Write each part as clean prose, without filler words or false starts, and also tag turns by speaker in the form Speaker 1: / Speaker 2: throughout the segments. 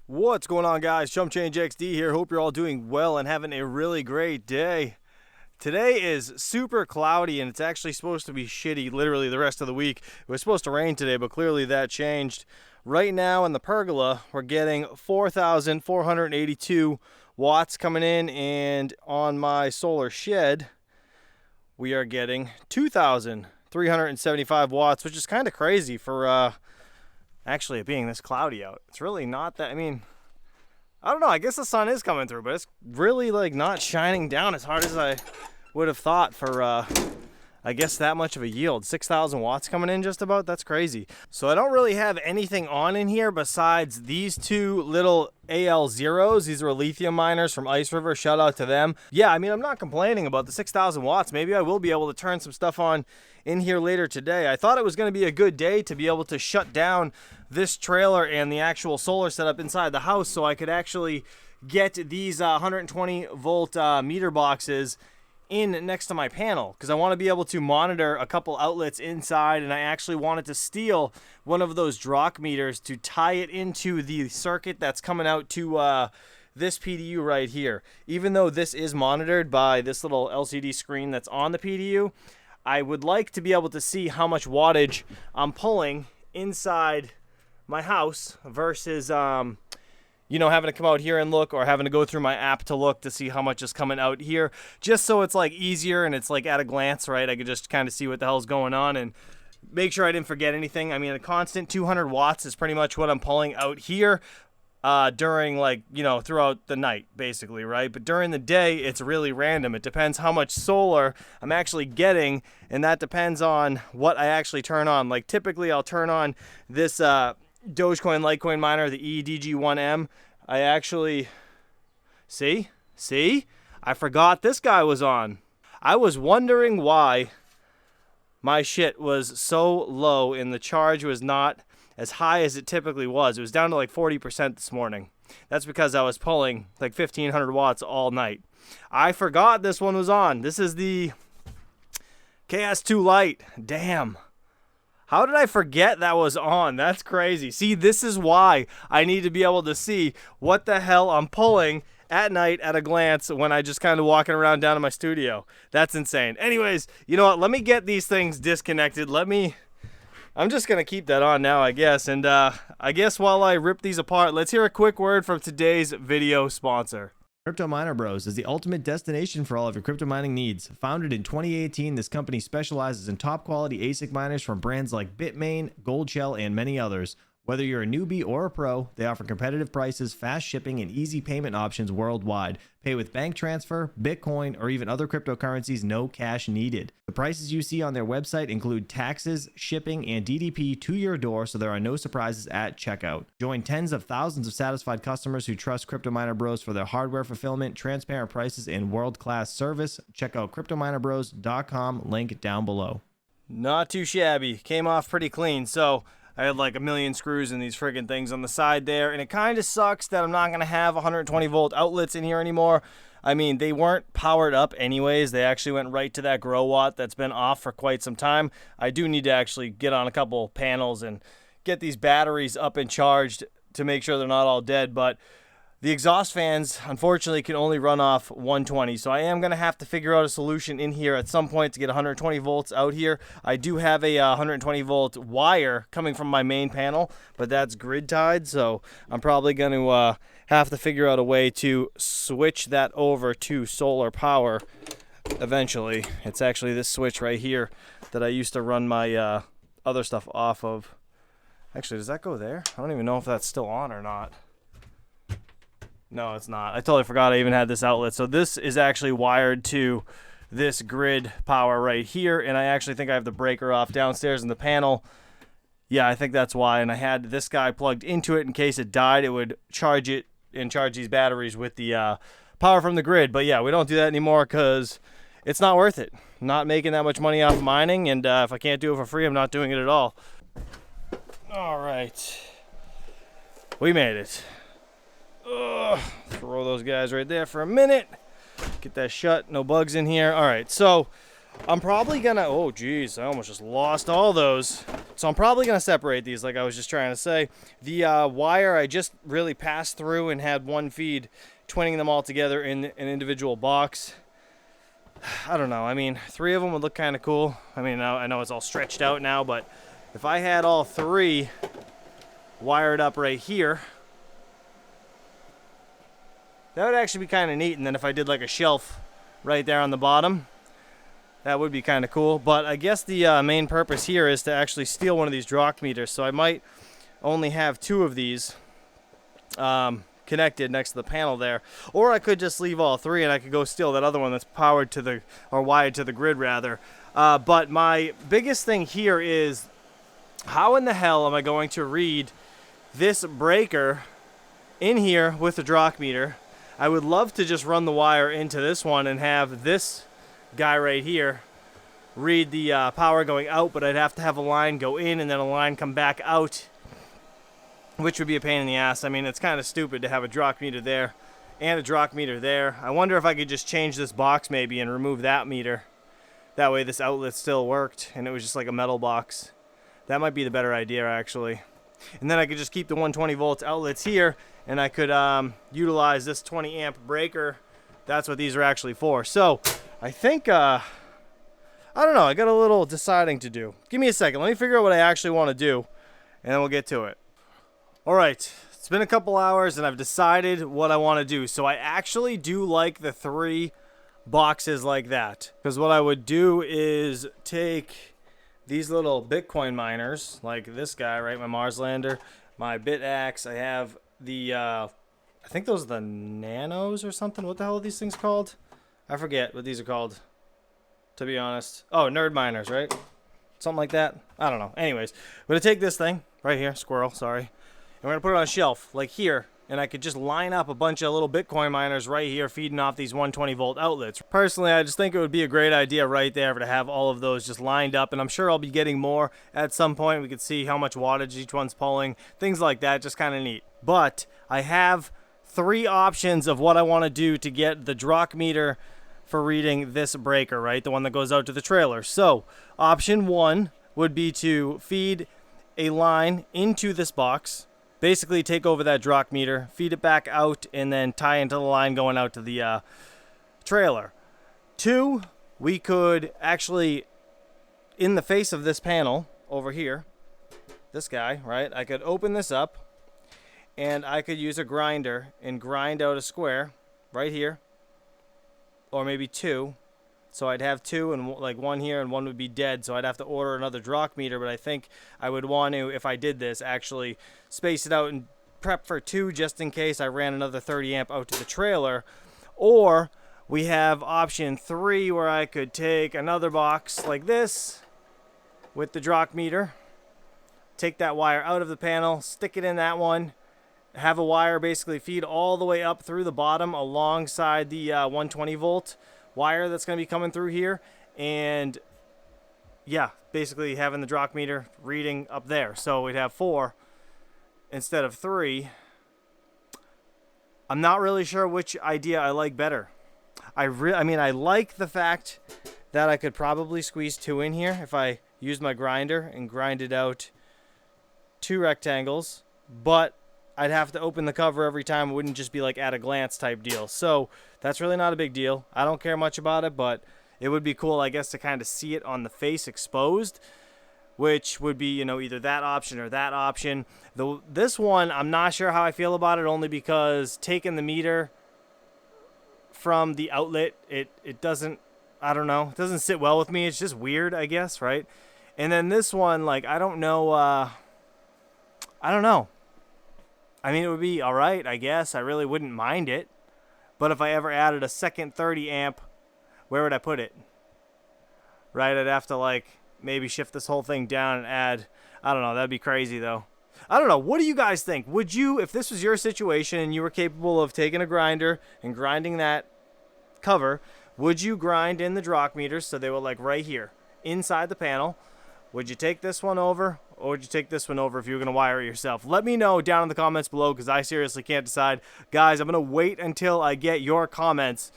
Speaker 1: What's going on, guys? Chump Change XD here. Hope you're all doing well and having a really great day. Today is super cloudy and it's actually supposed to be shitty literally the rest of the week. It was supposed to rain today, but clearly that changed. Right now in the pergola, we're getting 4,482 watts coming in, and on my solar shed, we are getting 2,375 watts, which is kind of crazy for actually it being this cloudy out. It's really not that, I don't know, I guess the sun is coming through, but it's really like not shining down as hard as I would have thought for I guess that much of a yield. 6,000 watts coming in just about. That's crazy. So I don't really have anything on in here besides these two little AL0s. These are lithium miners from Ice River. Shout out to them. Yeah, I'm not complaining about the 6,000 watts. Maybe I will be able to turn some stuff on in here later today. I thought it was going to be a good day to be able to shut down this trailer and the actual solar setup inside the house so I could actually get these 120 volt meter boxes in next to my panel, because I want to be able to monitor a couple outlets inside, and I actually wanted to steal one of those Drock meters to tie it into the circuit that's coming out to this PDU right here. Even though this is monitored by this little LCD screen that's on the PDU, I would like to be able to see how much wattage I'm pulling inside my house versus having to come out here and look, or having to go through my app to look to see how much is coming out here, just so it's like easier and it's like at a glance, right? I could just kind of see what the hell's going on and make sure I didn't forget anything. A constant 200 watts is pretty much what I'm pulling out here during throughout the night, basically, right? But during the day, it's really random. It depends how much solar I'm actually getting, and that depends on what I actually turn on. Like typically I'll turn on this Dogecoin Litecoin miner, the EDG1M. I actually see I forgot this guy was on. I was wondering why my shit was so low and the charge was not as high as it typically was. It was down to like 40% this morning. That's because I was pulling like 1,500 watts all night. I forgot this one was on. This is the KS2 Lite. Damn. How did I forget that was on? That's crazy. See, this is why I need to be able to see what the hell I'm pulling at night at a glance when I just kind of walking around down in my studio. That's insane. Anyways, you know what? Let me get these things disconnected. I'm just going to keep that on now, I guess. And I guess while I rip these apart, let's hear a quick word from today's video sponsor.
Speaker 2: Crypto Miner Bros is the ultimate destination for all of your crypto mining needs. Founded in 2018, this company specializes in top quality ASIC miners from brands like Bitmain, Goldshell, and many others. Whether you're a newbie or a pro, they offer competitive prices, fast shipping, and easy payment options worldwide. Pay with bank transfer, Bitcoin, or even other cryptocurrencies, no cash needed. The prices you see on their website include taxes, shipping, and DDP to your door, so there are no surprises at checkout. Join tens of thousands of satisfied customers who trust Crypto Miner Bros for their hardware fulfillment, transparent prices, and world-class service. Check out CryptoMinerBros.com, link down below.
Speaker 1: Not too shabby. Came off pretty clean, so I had like a million screws in these friggin' things on the side there, and it kind of sucks that I'm not going to have 120 volt outlets in here anymore. They weren't powered up anyways. They actually went right to that grow watt that's been off for quite some time. I do need to actually get on a couple panels and get these batteries up and charged to make sure they're not all dead, but the exhaust fans, unfortunately, can only run off 120, so I am going to have to figure out a solution in here at some point to get 120 volts out here. I do have a 120 volt wire coming from my main panel, but that's grid tied, so I'm probably going to have to figure out a way to switch that over to solar power eventually. It's actually this switch right here that I used to run my other stuff off of. Actually, does that go there? I don't even know if that's still on or not. No, it's not. I totally forgot I even had this outlet. So this is actually wired to this grid power right here, and I actually think I have the breaker off downstairs in the panel. Yeah, I think that's why, and I had this guy plugged into it in case it died. It would charge it and charge these batteries with the power from the grid. But yeah, we don't do that anymore because it's not worth it. I'm not making that much money off mining, and if I can't do it for free, I'm not doing it at all. All right. We made it. Throw those guys right there for a minute. Get that shut. No bugs in here. All right, so I'm probably gonna, oh geez, I almost just lost all those. So I'm probably going to separate these like I was just trying to say. The wire I just really passed through and had one feed, twinning them all together in an individual box. I don't know. I mean, 3 of them would look kind of cool. I mean, I know it's all stretched out now, but if I had all 3 wired up right here, that would actually be kind of neat. And then if I did like a shelf right there on the bottom, that would be kind of cool. But I guess the main purpose here is to actually steal one of these Drock meters. So I might only have 2 of these connected next to the panel there. Or I could just leave all 3 and I could go steal that other one that's powered to the, or wired to the grid rather. But my biggest thing here is, how in the hell am I going to read this breaker in here with the Drock meter? I would love to just run the wire into this one and have this guy right here read the power going out, but I'd have to have a line go in and then a line come back out, which would be a pain in the ass. I mean, it's kind of stupid to have a Drock meter there and a Drock meter there. I wonder if I could just change this box maybe and remove that meter. That way this outlet still worked and it was just like a metal box. That might be the better idea actually. And then I could just keep the 120 volts outlets here and I could utilize this 20 amp breaker. That's what these are actually for. So I think, I don't know, I got a little deciding to do. Give me a second. Let me figure out what I actually want to do and then we'll get to it. All right, it's been a couple hours and I've decided what I want to do. So I actually do like the 3 boxes like that. Because what I would do is take these little Bitcoin miners, like this guy, right, my Marslander, my BitAxe. I have the, I think those are the Nanos or something. What the hell are these things called? I forget what these are called, to be honest. Oh, Nerd Miners, right? Something like that. I don't know. Anyways, I'm going to take this thing right here, squirrel, sorry. And we're going to put it on a shelf, like here. And I could just line up a bunch of little Bitcoin miners right here feeding off these 120 volt outlets. Personally, I just think it would be a great idea right there to have all of those just lined up. And I'm sure I'll be getting more at some point. We could see how much wattage each one's pulling. Things like that, just kind of neat. But I have 3 options of what I want to do to get the Drock meter for reading this breaker, right? The one that goes out to the trailer. So option 1 would be to feed a line into this box. Basically take over that Drock meter, feed it back out, and then tie into the line going out to the trailer. 2, we could actually, in the face of this panel over here, this guy, right, I could open this up, and I could use a grinder and grind out a square right here, or maybe 2. So I'd have 2 and like 1 here and 1 would be dead. So I'd have to order another Drock meter, but I think I would want to, if I did this, actually space it out and prep for 2 just in case I ran another 30 amp out to the trailer. Or we have option 3 where I could take another box like this with the Drock meter, take that wire out of the panel, stick it in that one, have a wire basically feed all the way up through the bottom alongside the 120 volt wire that's going to be coming through here, and yeah, basically having the Drock meter reading up there. So we'd have 4 instead of 3. I'm not really sure which idea I like better. I mean, I like the fact that I could probably squeeze 2 in here if I used my grinder and grinded out 2 rectangles, but I'd have to open the cover every time. It wouldn't just be like at a glance type deal. So that's really not a big deal. I don't care much about it, but it would be cool, I guess, to kind of see it on the face exposed, which would be, you know, either that option or that option. This one, I'm not sure how I feel about it, only because taking the meter from the outlet, it doesn't, I don't know, it doesn't sit well with me. It's just weird, I guess, right? And then this one, like, I don't know. I mean, it would be all right, I guess. I really wouldn't mind it. But if I ever added a second 30 amp, where would I put it? Right, I'd have to, like, maybe shift this whole thing down and add, I don't know, that'd be crazy, though. I don't know, what do you guys think? Would you, if this was your situation and you were capable of taking a grinder and grinding that cover, would you grind in the Drock meters so they were, like, right here, inside the panel? Would you take this one over, or would you take this one over if you were going to wire it yourself? Let me know down in the comments below, because I seriously can't decide. Guys, I'm going to wait until I get your comments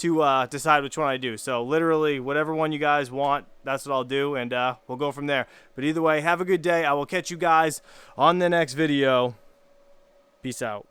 Speaker 1: to decide which one I do. So literally whatever one you guys want, that's what I'll do, and we'll go from there. But either way, have a good day. I will catch you guys on the next video. Peace out.